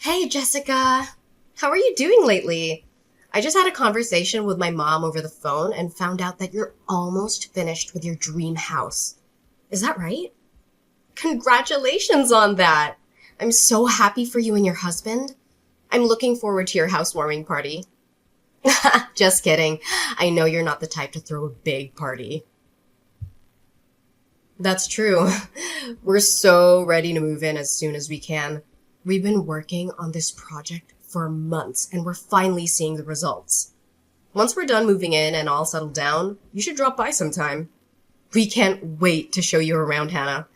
Hey, Jessica. How are you doing lately? I just had a conversation with my mom over the phone and found out that you're almost finished with your dream house. Is that right? Congratulations on that. I'm so happy for you and your husband. I'm looking forward to your housewarming party. Just kidding. I know you're not the type to throw a big party. That's true. We're so ready to move in as soon as we can. We've been working on this project for months and we're finally seeing the results. Once we're done moving in and all settled down, you should drop by sometime. We can't wait to show you around, Hannah.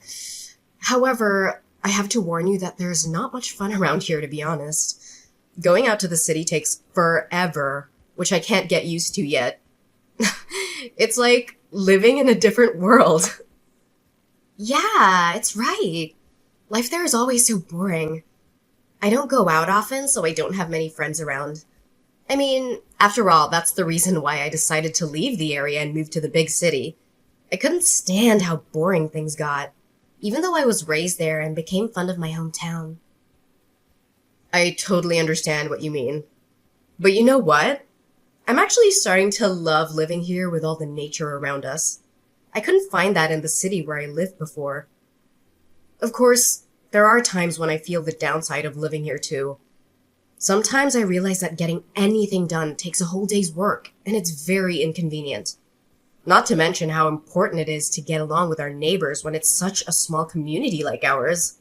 However, I have to warn you that there's not much fun around here, to be honest. Going out to the city takes forever, which I can't get used to yet. It's like living in a different world. Yeah, it's right. Life there is always so boring. I don't go out often, so I don't have many friends around. I mean, after all, that's the reason why I decided to leave the area and move to the big city. I couldn't stand how boring things got, even though I was raised there and became fond of my hometown. I totally understand what you mean. But you know what? I'm actually starting to love living here with all the nature around us. I couldn't find that in the city where I lived before. Of course, there are times when I feel the downside of living here too. Sometimes I realize that getting anything done takes a whole day's work, and it's very inconvenient. Not to mention how important it is to get along with our neighbors when it's such a small community like ours.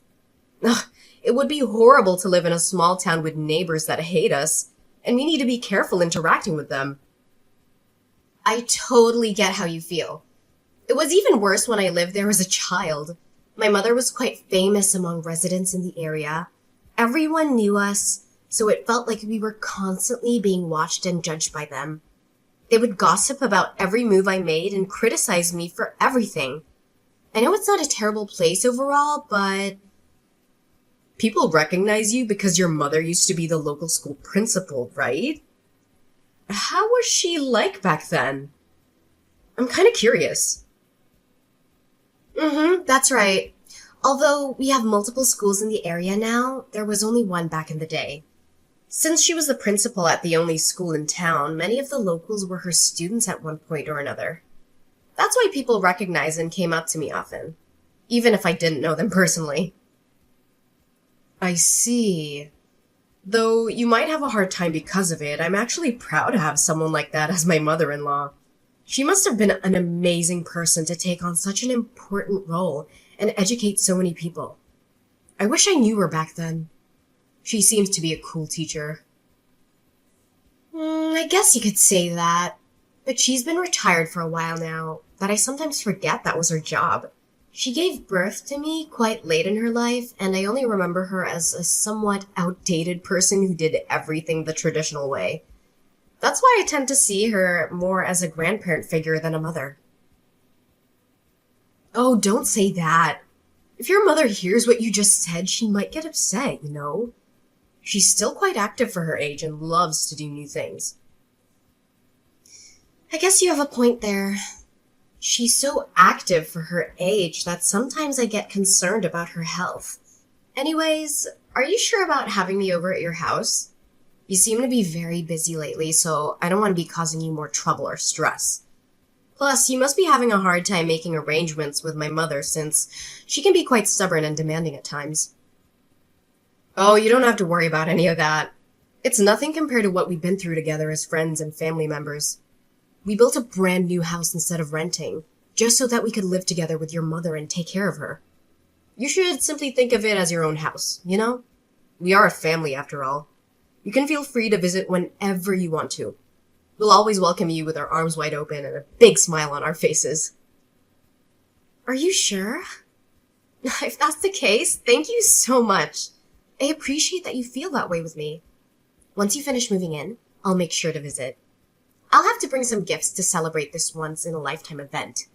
Ugh, it would be horrible to live in a small town with neighbors that hate us, and we need to be careful interacting with them. I totally get how you feel. It was even worse when I lived there as a child. My mother was quite famous among residents in the area. Everyone knew us, so it felt like we were constantly being watched and judged by them. They would gossip about every move I made and criticize me for everything. I know it's not a terrible place overall, but people recognize you because your mother used to be the local school principal, right? How was she like back then? I'm kind of curious. That's right. Although we have multiple schools in the area now, there was only one back in the day. Since she was the principal at the only school in town, many of the locals were her students at one point or another. That's why people recognized and came up to me often, even if I didn't know them personally. I see. Though you might have a hard time because of it, I'm actually proud to have someone like that as my mother-in-law. She must have been an amazing person to take on such an important role and educate so many people. I wish I knew her back then. She seems to be a cool teacher. I guess you could say that. But she's been retired for a while now, but I sometimes forget that was her job. She gave birth to me quite late in her life, and I only remember her as a somewhat outdated person who did everything the traditional way. That's why I tend to see her more as a grandparent figure than a mother. Oh, don't say that. If your mother hears what you just said, she might get upset, you know? She's still quite active for her age and loves to do new things. I guess you have a point there. She's so active for her age that sometimes I get concerned about her health. Anyways, are you sure about having me over at your house? You seem to be very busy lately, so I don't want to be causing you more trouble or stress. Plus, you must be having a hard time making arrangements with my mother since she can be quite stubborn and demanding at times. Oh, you don't have to worry about any of that. It's nothing compared to what we've been through together as friends and family members. We built a brand new house instead of renting, just so that we could live together with your mother and take care of her. You should simply think of it as your own house, you know? We are a family after all. You can feel free to visit whenever you want to. We'll always welcome you with our arms wide open and a big smile on our faces. Are you sure? If that's the case, thank you so much. I appreciate that you feel that way with me. Once you finish moving in, I'll make sure to visit. I'll have to bring some gifts to celebrate this once-in-a-lifetime event.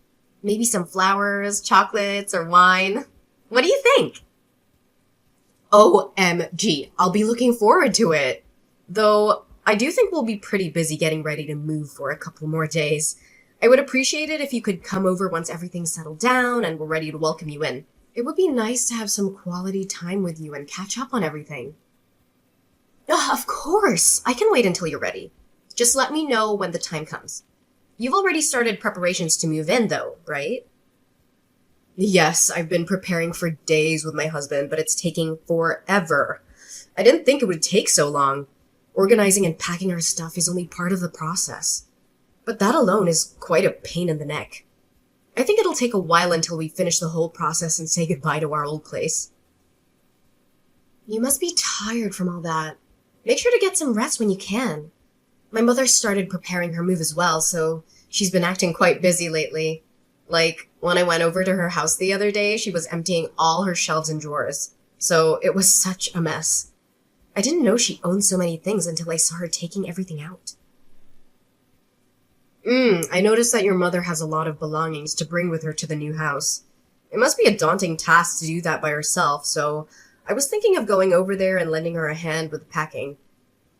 Maybe some flowers, chocolates, or wine. What do you think? OMG, I'll be looking forward to it. Though, I do think we'll be pretty busy getting ready to move for a couple more days. I would appreciate it if you could come over once everything's settled down and we're ready to welcome you in. It would be nice to have some quality time with you and catch up on everything. Of course! I can wait until you're ready. Just let me know when the time comes. You've already started preparations to move in, though, right? Yes, I've been preparing for days with my husband, but it's taking forever. I didn't think it would take so long. Organizing and packing our stuff is only part of the process. But that alone is quite a pain in the neck. I think it'll take a while until we finish the whole process and say goodbye to our old place. You must be tired from all that. Make sure to get some rest when you can. My mother started preparing her move as well, so she's been acting quite busy lately. Like, when I went over to her house the other day, she was emptying all her shelves and drawers. So it was such a mess. I didn't know she owned so many things until I saw her taking everything out. I noticed that your mother has a lot of belongings to bring with her to the new house. It must be a daunting task to do that by herself, so I was thinking of going over there and lending her a hand with packing.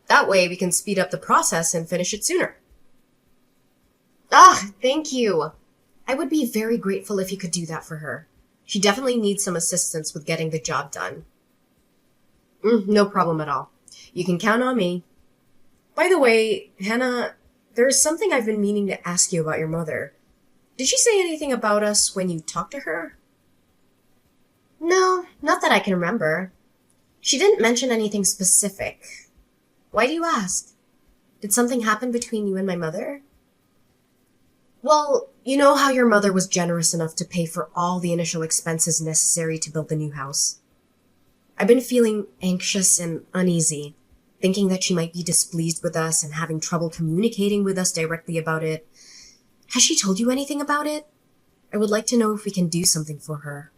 That way we can speed up the process and finish it sooner. Ah, thank you. I would be very grateful if you could do that for her. She definitely needs some assistance with getting the job done. No problem at all. You can count on me. By the way, Hannah, there's something I've been meaning to ask you about your mother. Did she say anything about us when you talked to her? No, not that I can remember. She didn't mention anything specific. Why do you ask? Did something happen between you and my mother? Well, you know how your mother was generous enough to pay for all the initial expenses necessary to build the new house. I've been feeling anxious and uneasy, thinking that she might be displeased with us and having trouble communicating with us directly about it. Has she told you anything about it? I would like to know if we can do something for her.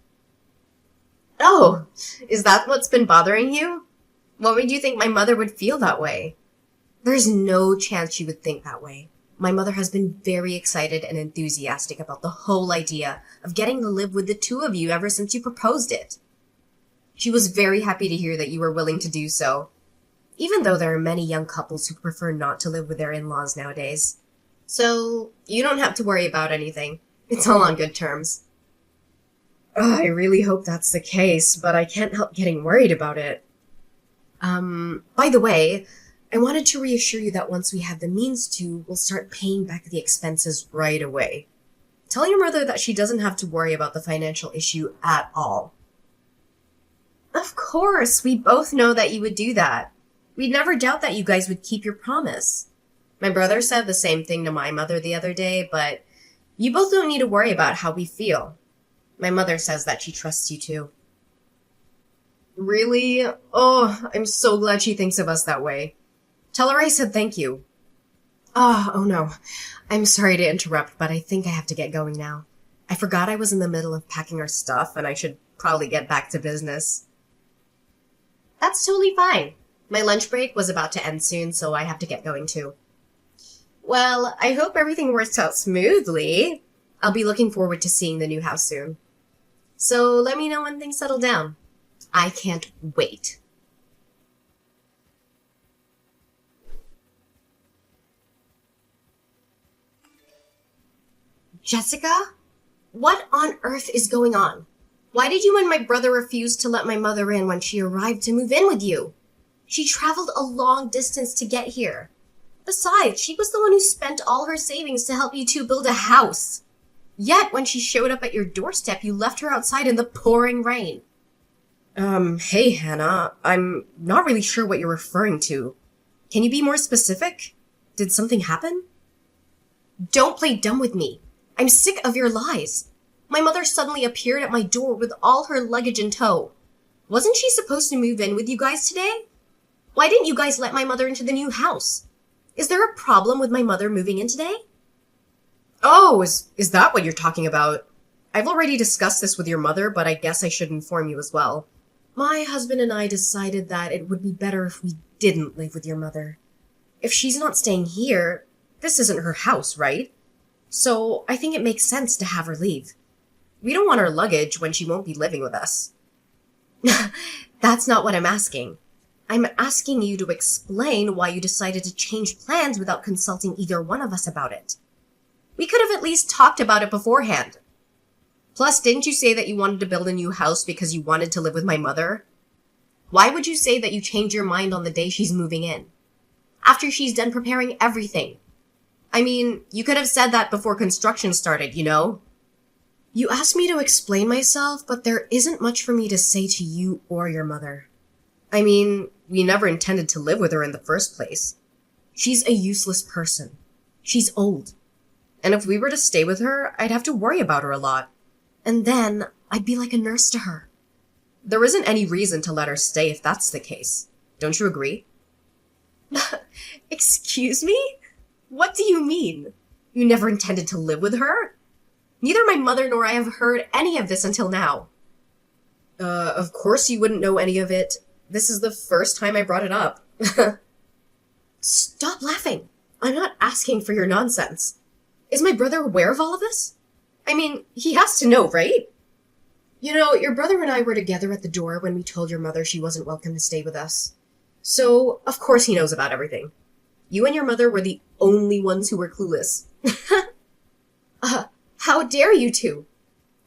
Oh, is that what's been bothering you? What made you think my mother would feel that way? There's no chance she would think that way. My mother has been very excited and enthusiastic about the whole idea of getting to live with the two of you ever since you proposed it. She was very happy to hear that you were willing to do so, even though there are many young couples who prefer not to live with their in-laws nowadays. So, you don't have to worry about anything. It's all on good terms. I really hope that's the case, but I can't help getting worried about it. By the way, I wanted to reassure you that once we have the means to, we'll start paying back the expenses right away. Tell your mother that she doesn't have to worry about the financial issue at all. Of course, we both know that you would do that. We'd never doubt that you guys would keep your promise. My brother said the same thing to my mother the other day, but you both don't need to worry about how we feel. My mother says that she trusts you too. Really? Oh, I'm so glad she thinks of us that way. Tell her I said thank you. Oh no. I'm sorry to interrupt, but I think I have to get going now. I forgot I was in the middle of packing our stuff, and I should probably get back to business. That's totally fine. My lunch break was about to end soon, so I have to get going too. Well, I hope everything works out smoothly. I'll be looking forward to seeing the new house soon. So let me know when things settle down. I can't wait. Jessica? What on earth is going on? Why did you and my brother refuse to let my mother in when she arrived to move in with you? She traveled a long distance to get here. Besides, she was the one who spent all her savings to help you two build a house. Yet, when she showed up at your doorstep, you left her outside in the pouring rain. Hey, Hannah, I'm not really sure what you're referring to. Can you be more specific? Did something happen? Don't play dumb with me. I'm sick of your lies. My mother suddenly appeared at my door with all her luggage in tow. Wasn't she supposed to move in with you guys today? Why didn't you guys let my mother into the new house? Is there a problem with my mother moving in today? Oh, is that what you're talking about? I've already discussed this with your mother, but I guess I should inform you as well. My husband and I decided that it would be better if we didn't live with your mother. If she's not staying here, this isn't her house, right? So I think it makes sense to have her leave. We don't want her luggage when she won't be living with us. That's not what I'm asking. I'm asking you to explain why you decided to change plans without consulting either one of us about it. We could have at least talked about it beforehand. Plus, didn't you say that you wanted to build a new house because you wanted to live with my mother? Why would you say that you change your mind on the day she's moving in? After she's done preparing everything. I mean, you could have said that before construction started, you know? You asked me to explain myself, but there isn't much for me to say to you or your mother. I mean, we never intended to live with her in the first place. She's a useless person. She's old. And if we were to stay with her, I'd have to worry about her a lot. And then I'd be like a nurse to her. There isn't any reason to let her stay if that's the case. Don't you agree? Excuse me? What do you mean? You never intended to live with her? Neither my mother nor I have heard any of this until now. Of course you wouldn't know any of it. This is the first time I brought it up. Stop laughing. I'm not asking for your nonsense. Is my brother aware of all of this? I mean, he has to know, right? You know, your brother and I were together at the door when we told your mother she wasn't welcome to stay with us. So, of course he knows about everything. You and your mother were the only ones who were clueless. How dare you two?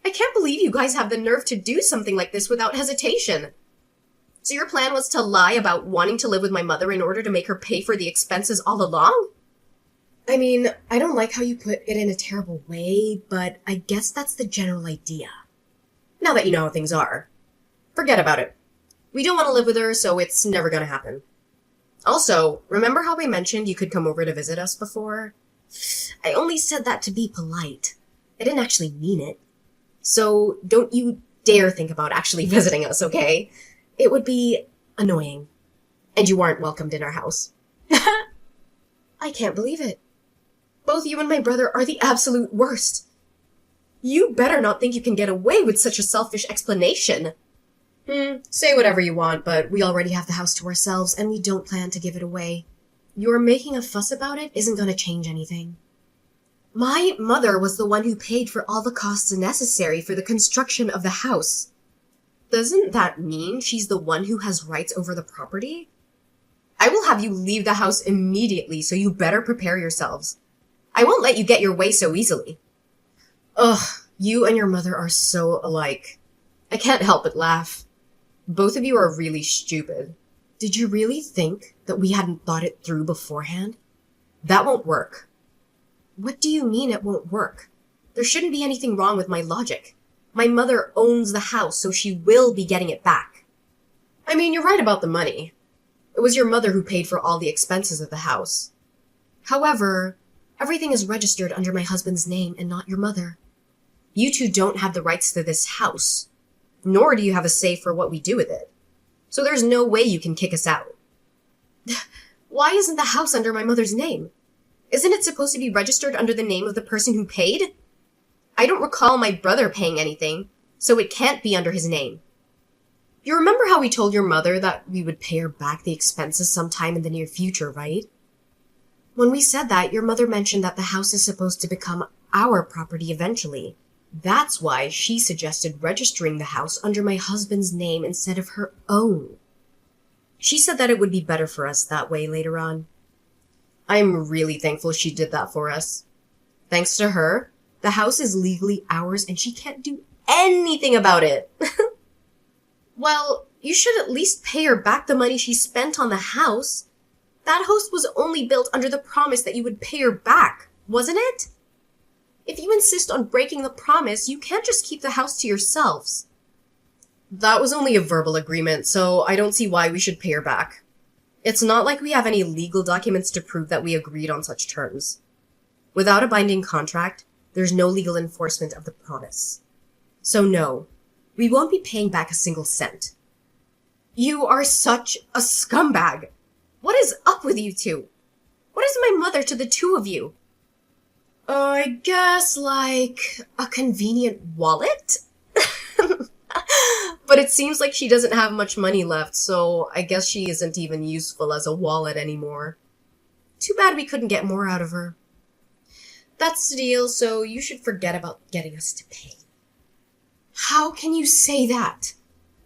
I can't believe you guys have the nerve to do something like this without hesitation. So your plan was to lie about wanting to live with my mother in order to make her pay for the expenses all along? I mean, I don't like how you put it in a terrible way, but I guess that's the general idea. Now that you know how things are, forget about it. We don't want to live with her, so it's never gonna happen. Also, remember how I mentioned you could come over to visit us before? I only said that to be polite. I didn't actually mean it. So don't you dare think about actually visiting us, okay? It would be annoying. And you aren't welcomed in our house. I can't believe it. Both you and my brother are the absolute worst. You better not think you can get away with such a selfish explanation. Say whatever you want, but we already have the house to ourselves and we don't plan to give it away. Your making a fuss about it isn't going to change anything. My mother was the one who paid for all the costs necessary for the construction of the house. Doesn't that mean she's the one who has rights over the property? I will have you leave the house immediately, so you better prepare yourselves. I won't let you get your way so easily. Ugh, you and your mother are so alike. I can't help but laugh. Both of you are really stupid. Did you really think that we hadn't thought it through beforehand? That won't work. What do you mean it won't work? There shouldn't be anything wrong with my logic. My mother owns the house, so she will be getting it back. I mean, you're right about the money. It was your mother who paid for all the expenses of the house. However, everything is registered under my husband's name and not your mother. You two don't have the rights to this house, nor do you have a say for what we do with it. So there's no way you can kick us out. Why isn't the house under my mother's name? Isn't it supposed to be registered under the name of the person who paid? I don't recall my brother paying anything, so it can't be under his name. You remember how we told your mother that we would pay her back the expenses sometime in the near future, right? When we said that, your mother mentioned that the house is supposed to become our property eventually. That's why she suggested registering the house under my husband's name instead of her own. She said that it would be better for us that way later on. I'm really thankful she did that for us. Thanks to her, the house is legally ours and she can't do anything about it. Well, you should at least pay her back the money she spent on the house. That house was only built under the promise that you would pay her back, wasn't it? If you insist on breaking the promise, you can't just keep the house to yourselves. That was only a verbal agreement, so I don't see why we should pay her back. It's not like we have any legal documents to prove that we agreed on such terms. Without a binding contract, there's no legal enforcement of the promise. So no, we won't be paying back a single cent. You are such a scumbag. What is up with you two? What is my mother to the two of you? I guess, like, a convenient wallet? But it seems like she doesn't have much money left, so I guess she isn't even useful as a wallet anymore. Too bad we couldn't get more out of her. That's the deal, so you should forget about getting us to pay. How can you say that?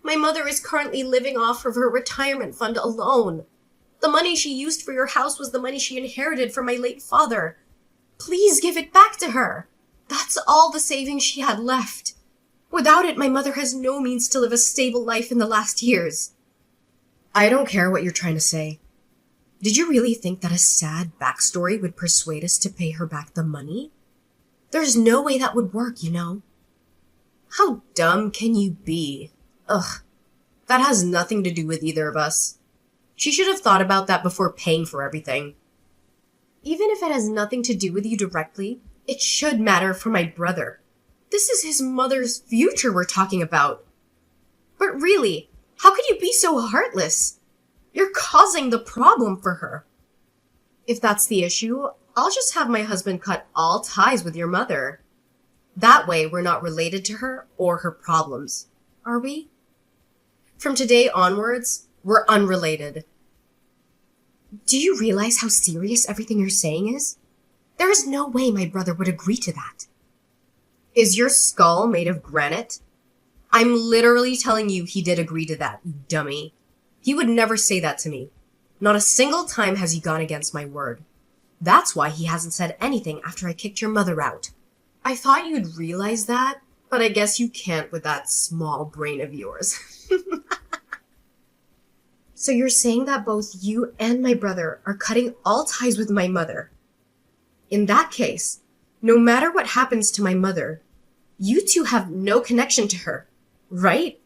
My mother is currently living off of her retirement fund alone. The money she used for your house was the money she inherited from my late father. Please give it back to her. That's all the savings she had left. Without it, my mother has no means to live a stable life in the last years. I don't care what you're trying to say. Did you really think that a sad backstory would persuade us to pay her back the money? There's no way that would work, you know. How dumb can you be? Ugh, that has nothing to do with either of us. She should have thought about that before paying for everything. Even if it has nothing to do with you directly, it should matter for my brother. This is his mother's future we're talking about. But really, how could you be so heartless? You're causing the problem for her. If that's the issue, I'll just have my husband cut all ties with your mother. That way, we're not related to her or her problems. Are we? From today onwards, we're unrelated. Do you realize how serious everything you're saying is? There is no way my brother would agree to that. Is your skull made of granite? I'm literally telling you he did agree to that, you dummy. He would never say that to me. Not a single time has he gone against my word. That's why he hasn't said anything after I kicked your mother out. I thought you'd realize that, but I guess you can't with that small brain of yours. So you're saying that both you and my brother are cutting all ties with my mother. In that case, no matter what happens to my mother, you two have no connection to her, right?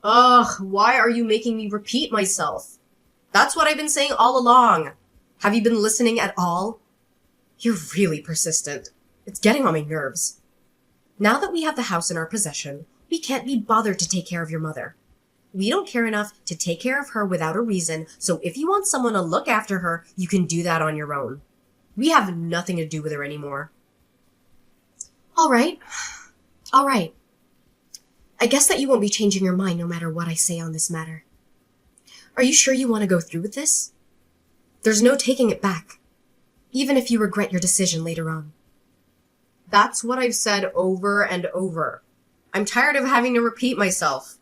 Ugh, why are you making me repeat myself? That's what I've been saying all along. Have you been listening at all? You're really persistent. It's getting on my nerves. Now that we have the house in our possession, we can't be bothered to take care of your mother. We don't care enough to take care of her without a reason, so if you want someone to look after her, you can do that on your own. We have nothing to do with her anymore. All right. I guess that you won't be changing your mind no matter what I say on this matter. Are you sure you want to go through with this? There's no taking it back, even if you regret your decision later on. That's what I've said over and over. I'm tired of having to repeat myself.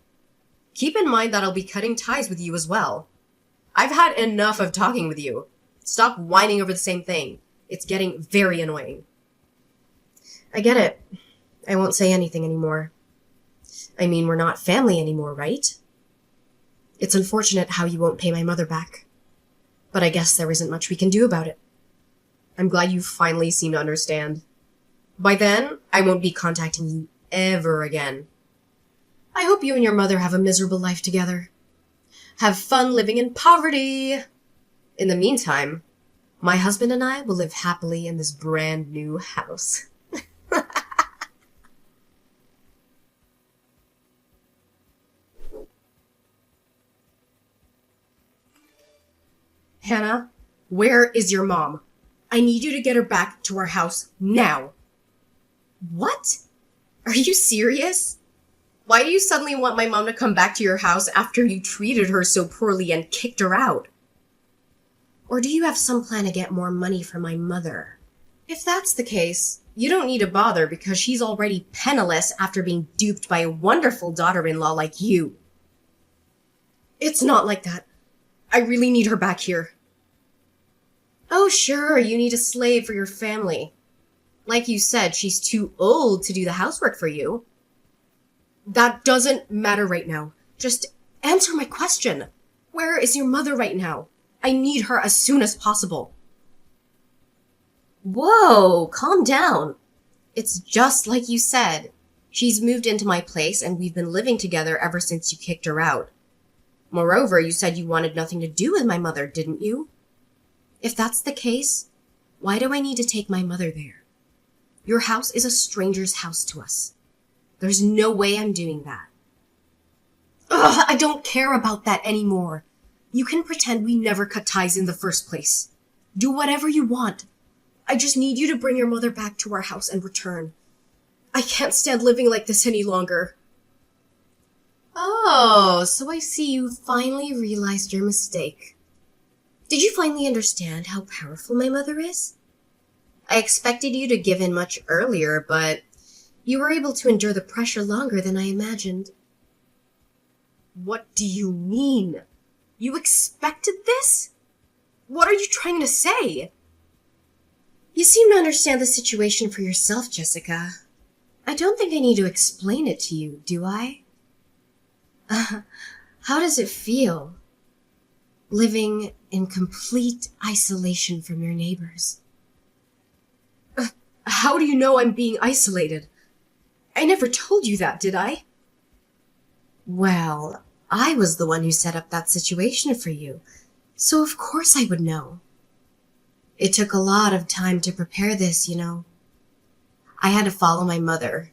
Keep in mind that I'll be cutting ties with you as well. I've had enough of talking with you. Stop whining over the same thing. It's getting very annoying. I get it. I won't say anything anymore. I mean, we're not family anymore, right? It's unfortunate how you won't pay my mother back. But I guess there isn't much we can do about it. I'm glad you finally seem to understand. By then, I won't be contacting you ever again. I hope you and your mother have a miserable life together. Have fun living in poverty. In the meantime, my husband and I will live happily in this brand new house. Hannah, where is your mom? I need you to get her back to our house now. What? Are you serious? Why do you suddenly want my mom to come back to your house after you treated her so poorly and kicked her out? Or do you have some plan to get more money from my mother? If that's the case, you don't need to bother because she's already penniless after being duped by a wonderful daughter-in-law like you. It's not like that. I really need her back here. Oh, sure, you need a slave for your family. Like you said, she's too old to do the housework for you. That doesn't matter right now. Just answer my question. Where is your mother right now? I need her as soon as possible. Whoa, calm down. It's just like you said. She's moved into my place and we've been living together ever since you kicked her out. Moreover, you said you wanted nothing to do with my mother, didn't you? If that's the case, why do I need to take my mother there? Your house is a stranger's house to us. There's no way I'm doing that. Ugh, I don't care about that anymore. You can pretend we never cut ties in the first place. Do whatever you want. I just need you to bring your mother back to our house and return. I can't stand living like this any longer. Oh, so I see you finally realized your mistake. Did you finally understand how powerful my mother is? I expected you to give in much earlier, but you were able to endure the pressure longer than I imagined. What do you mean? You expected this? What are you trying to say? You seem to understand the situation for yourself, Jessica. I don't think I need to explain it to you, do I? How does it feel? living in complete isolation from your neighbors. How do you know I'm being isolated? I never told you that, did I? Well, I was the one who set up that situation for you, so of course I would know. It took a lot of time to prepare this, you know. I had to follow my mother,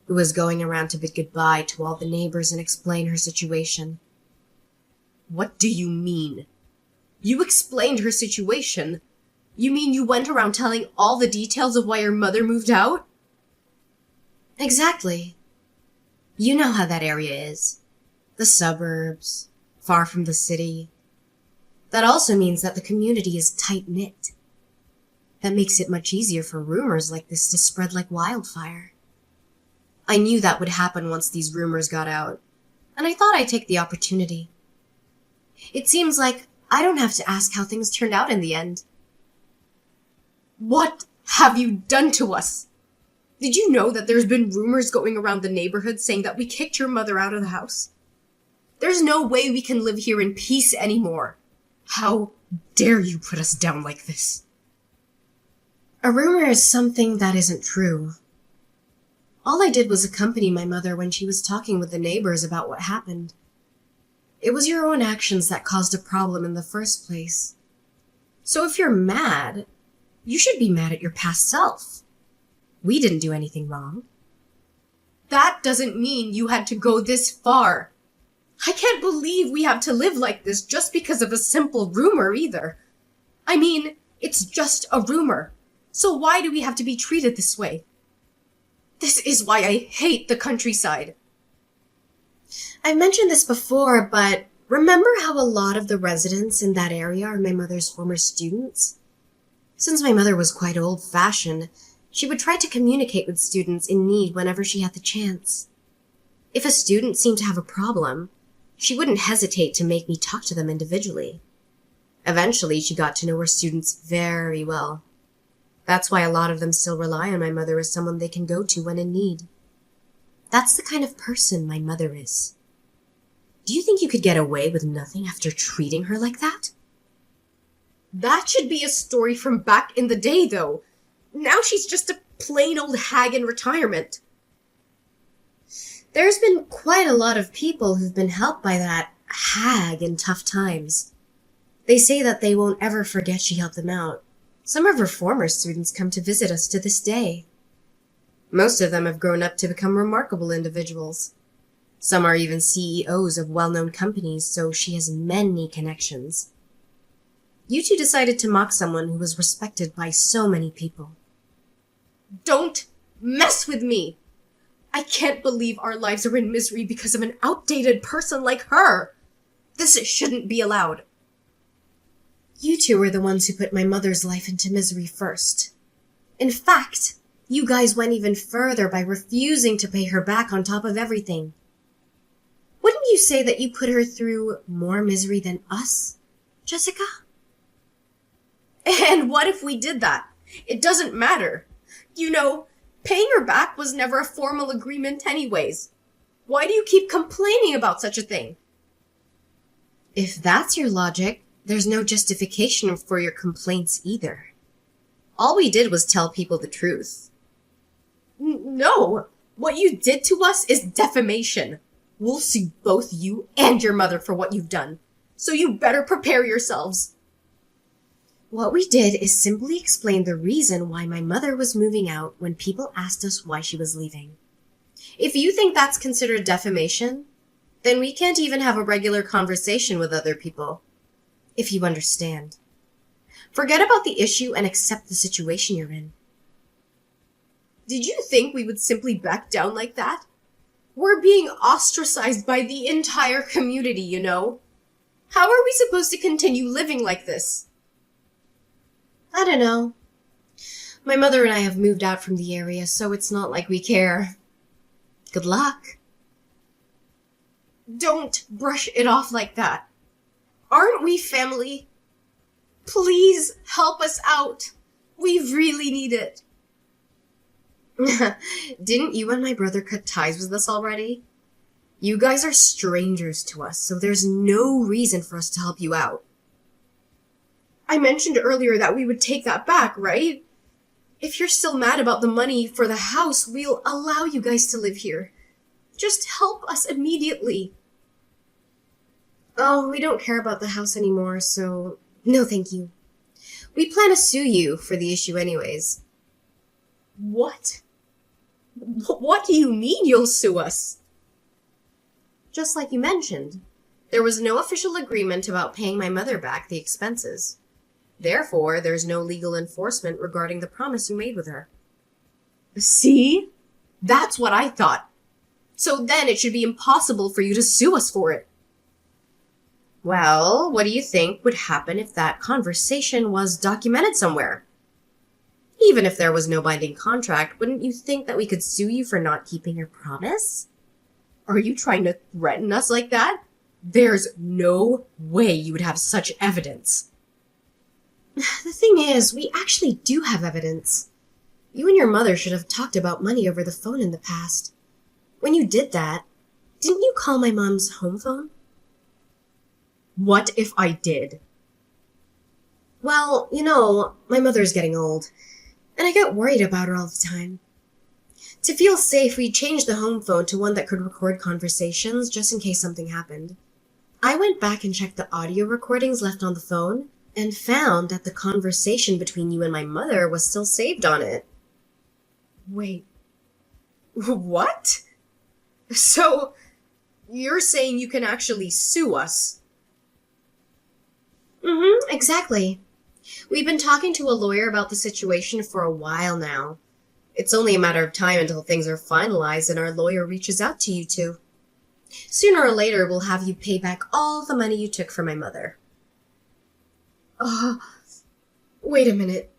who was going around to bid goodbye to all the neighbors and explain her situation. What do you mean? You explained her situation? You mean you went around telling all the details of why your mother moved out? Exactly. You know how that area is. The suburbs, far from the city. That also means that the community is tight-knit. That makes it much easier for rumors like this to spread like wildfire. I knew that would happen once these rumors got out, and I thought I'd take the opportunity. It seems like I don't have to ask how things turned out in the end. What have you done to us? Did you know that there's been rumors going around the neighborhood saying that we kicked your mother out of the house? There's no way we can live here in peace anymore. How dare you put us down like this? A rumor is something that isn't true. All I did was accompany my mother when she was talking with the neighbors about what happened. It was your own actions that caused a problem in the first place. So if you're mad, you should be mad at your past self. We didn't do anything wrong. That doesn't mean you had to go this far. I can't believe we have to live like this just because of a simple rumor either. I mean, it's just a rumor. So why do we have to be treated this way? This is why I hate the countryside. I've mentioned this before, but remember how a lot of the residents in that area are my mother's former students? Since my mother was quite old-fashioned, she would try to communicate with students in need whenever she had the chance. If a student seemed to have a problem, she wouldn't hesitate to make me talk to them individually. Eventually, she got to know her students very well. That's why a lot of them still rely on my mother as someone they can go to when in need. That's the kind of person my mother is. Do you think you could get away with nothing after treating her like that? That should be a story from back in the day, though. Now she's just a plain old hag in retirement. There's been quite a lot of people who've been helped by that hag in tough times. They say that they won't ever forget she helped them out. Some of her former students come to visit us to this day. Most of them have grown up to become remarkable individuals. Some are even CEOs of well-known companies, so she has many connections. You two decided to mock someone who was respected by so many people. Don't mess with me! I can't believe our lives are in misery because of an outdated person like her! This shouldn't be allowed. You two were the ones who put my mother's life into misery first. In fact, you guys went even further by refusing to pay her back on top of everything. Wouldn't you say that you put her through more misery than us, Jessica? And what if we did that? It doesn't matter. You know, paying her back was never a formal agreement anyways. Why do you keep complaining about such a thing? If that's your logic, there's no justification for your complaints either. All we did was tell people the truth. No! What you did to us is defamation. We'll sue both you and your mother for what you've done. So you better prepare yourselves. What we did is simply explain the reason why my mother was moving out when people asked us why she was leaving. If you think that's considered defamation, then we can't even have a regular conversation with other people. If you understand. Forget about the issue and accept the situation you're in. Did you think we would simply back down like that? We're being ostracized by the entire community, you know? How are we supposed to continue living like this? I don't know. My mother and I have moved out from the area, so it's not like we care. Good luck. Don't brush it off like that. Aren't we family? Please help us out. We really need it. Didn't you and my brother cut ties with us already? You guys are strangers to us, so there's no reason for us to help you out. I mentioned earlier that we would take that back, right? If you're still mad about the money for the house, we'll allow you guys to live here. Just help us immediately. Oh, we don't care about the house anymore, so no thank you. We plan to sue you for the issue anyways. What? What do you mean you'll sue us? Just like you mentioned, there was no official agreement about paying my mother back the expenses. Therefore, there's no legal enforcement regarding the promise you made with her. See? That's what I thought. So then it should be impossible for you to sue us for it. Well, what do you think would happen if that conversation was documented somewhere? Even if there was no binding contract, wouldn't you think that we could sue you for not keeping your promise? Are you trying to threaten us like that? There's no way you would have such evidence. The thing is, we actually do have evidence. You and your mother should have talked about money over the phone in the past. When you did that, didn't you call my mom's home phone? What if I did? Well, my mother's getting old, and I get worried about her all the time. To feel safe, we changed the home phone to one that could record conversations just in case something happened. I went back and checked the audio recordings left on the phone and found that the conversation between you and my mother was still saved on it. Wait, what? So, you're saying you can actually sue us? Exactly. We've been talking to a lawyer about the situation for a while now. It's only a matter of time until things are finalized and our lawyer reaches out to you two. Sooner or later, we'll have you pay back all the money you took from my mother. Wait a minute.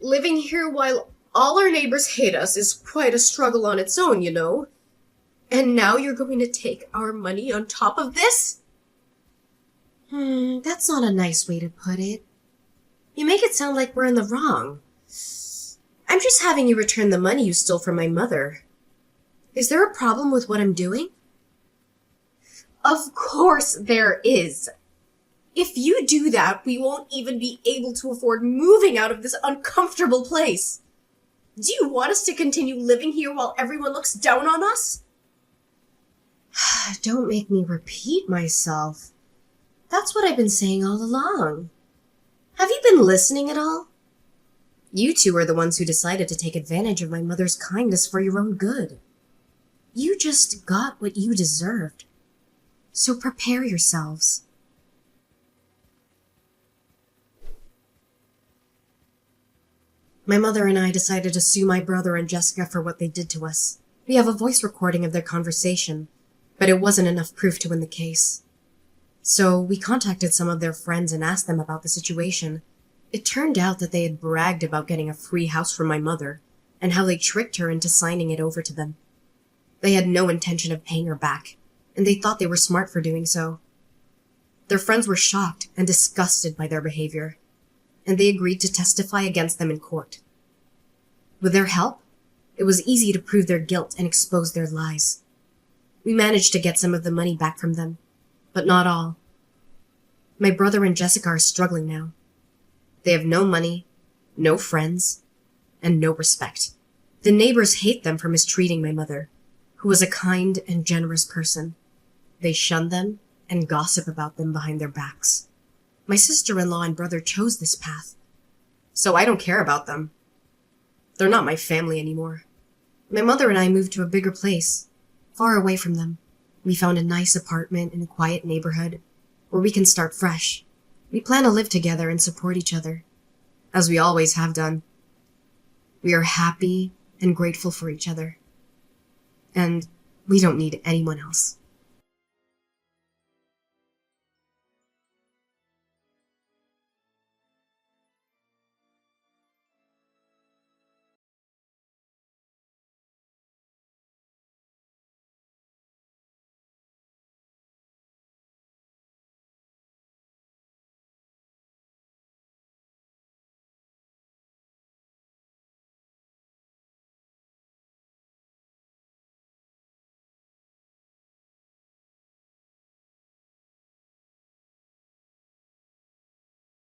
Living here while all our neighbors hate us is quite a struggle on its own, And now you're going to take our money on top of this? That's not a nice way to put it. You make it sound like we're in the wrong. I'm just having you return the money you stole from my mother. Is there a problem with what I'm doing? Of course there is. If you do that, we won't even be able to afford moving out of this uncomfortable place. Do you want us to continue living here while everyone looks down on us? Don't make me repeat myself. That's what I've been saying all along. Have you been listening at all? You two are the ones who decided to take advantage of my mother's kindness for your own good. You just got what you deserved. So prepare yourselves. My mother and I decided to sue my brother and Jessica for what they did to us. We have a voice recording of their conversation, but it wasn't enough proof to win the case. So we contacted some of their friends and asked them about the situation. It turned out that they had bragged about getting a free house from my mother, and how they tricked her into signing it over to them. They had no intention of paying her back, and they thought they were smart for doing so. Their friends were shocked and disgusted by their behavior, and they agreed to testify against them in court. With their help, it was easy to prove their guilt and expose their lies. We managed to get some of the money back from them, but not all. My brother and Jessica are struggling now. They have no money, no friends, and no respect. The neighbors hate them for mistreating my mother, who was a kind and generous person. They shun them and gossip about them behind their backs. My sister-in-law and brother chose this path, so I don't care about them. They're not my family anymore. My mother and I moved to a bigger place, far away from them. We found a nice apartment in a quiet neighborhood where we can start fresh. We plan to live together and support each other, as we always have done. We are happy and grateful for each other, and we don't need anyone else.